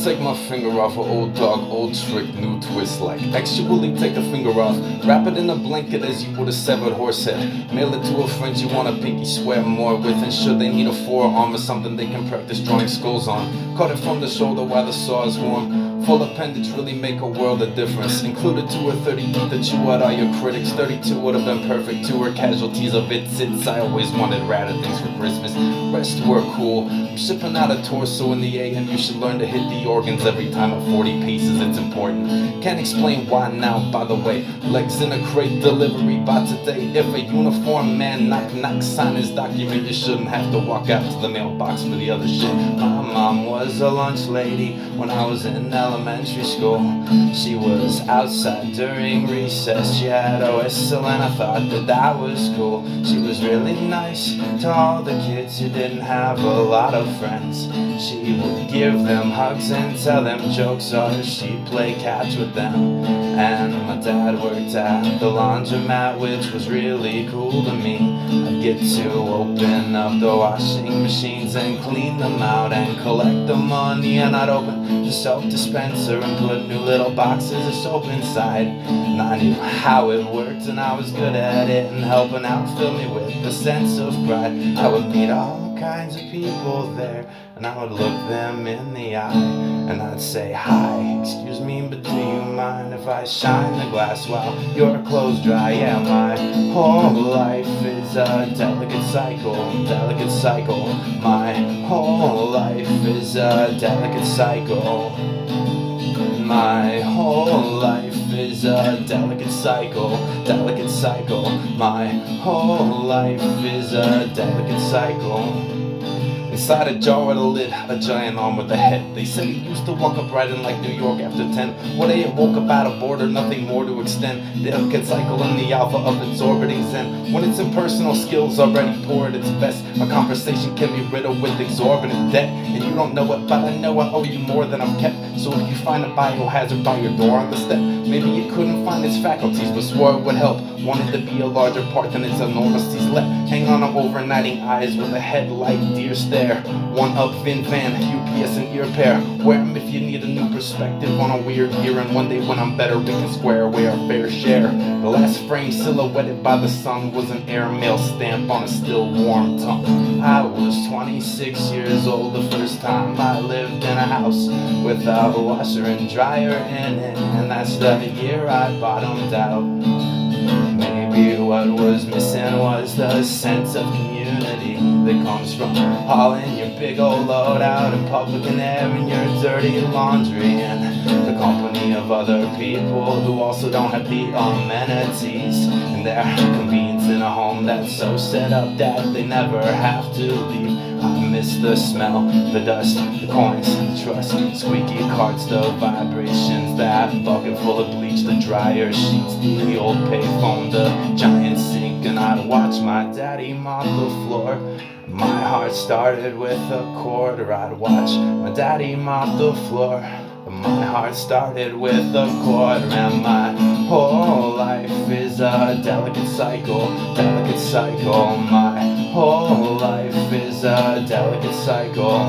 take my finger off an old dog, old trick, new twist like. Actually take the finger off, wrap it in a blanket as you would a severed horse head. Mail it to a friend you want a pinky swear more with, and should they need a forearm or something they can practice drawing skulls on. Cut it from the shoulder while the saw is warm. Full appendage really make a world of difference. Included 2 or 30 that chew out all your critics. 32 would have been perfect too, or casualties of its. I always wanted radder things for Christmas. Rest were cool. I'm shipping out a torso in the AM. You should learn to hit the organs every time at 40 paces. It's important. Can't explain why now, by the way. Legs in a crate, delivery by today. If a uniformed man knock sign his document, you shouldn't have to walk out to the mailbox for the other shit. My mom was a lunch lady when I was in elementary school. She was outside during recess. She had a whistle and I thought that was cool. She was really nice to all the kids who didn't have a lot of friends. She would give them hugs and tell them jokes, or she'd play catch with them. And my dad worked at the laundromat, which was really cool to me. I'd get to open up the washing machines and clean them out and collect the money, and I'd open the soap dispenser and put new little boxes of soap inside. And I knew how it worked and I was good at it, and helping out filled me with a sense of pride. I would meet all kinds of people there, and I would look them in the eye, and I'd say, "Hi, excuse me, but do you mind if I shine the glass while your clothes dry?" Yeah, my whole life is a delicate cycle, delicate cycle. My whole life is a delicate cycle. My whole life is a delicate cycle, delicate cycle. My whole life is a delicate cycle. Inside a jar with a lid, a giant arm with a head. They said he used to walk upright in like New York after 10. One day it woke up out of border, nothing more to extend. Delicate cycle in the alpha of its orbiting zen. When its impersonal skills already pour at its best, a conversation can be riddled with exorbitant debt. And you don't know it, but I know I owe you more than I'm kept. So if you find a biohazard by your door on the step, maybe you couldn't find its faculties, but swore it would help. Wanted to be a larger part than its enormities let. Hang on to overnighting eyes with a headlight deer stare. One up Vin Van, UPS and ear pair. Wear 'em if you need a new perspective on a weird year, and one day when I'm better we can square away our fair share. The last frame silhouetted by the sun was an airmail stamp on a still warm tongue. I was 26 years old the first time I lived in a house without a washer and dryer in it, and that's the year I bottomed out. Maybe what was missing was the sense of community that comes from hauling your big old load out in public and airing your dirty laundry, and the company of other people who also don't have the amenities and their convenience in a home that's so set up that they never have to leave. I miss the smell, the dust, the coins, the trust, squeaky carts, the vibrations, that bucket full of bleach, the dryer sheets, the old payphone, the giant sink, and I'd watch my daddy mop the floor. My heart started with a quarter. I'd watch my daddy mop the floor. My heart started with a quarter, and my whole life is a delicate cycle, delicate cycle. My whole life is a delicate cycle.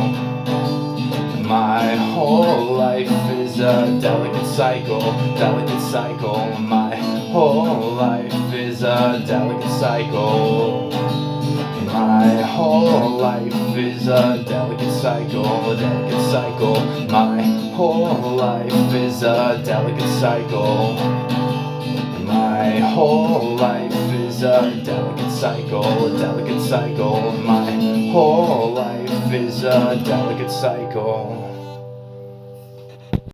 My whole life is a delicate cycle, delicate cycle. My whole life is a delicate cycle. My whole life is a delicate cycle, delicate cycle. My whole life is a delicate cycle. My whole life is a delicate cycle, delicate cycle. My whole life is a delicate cycle.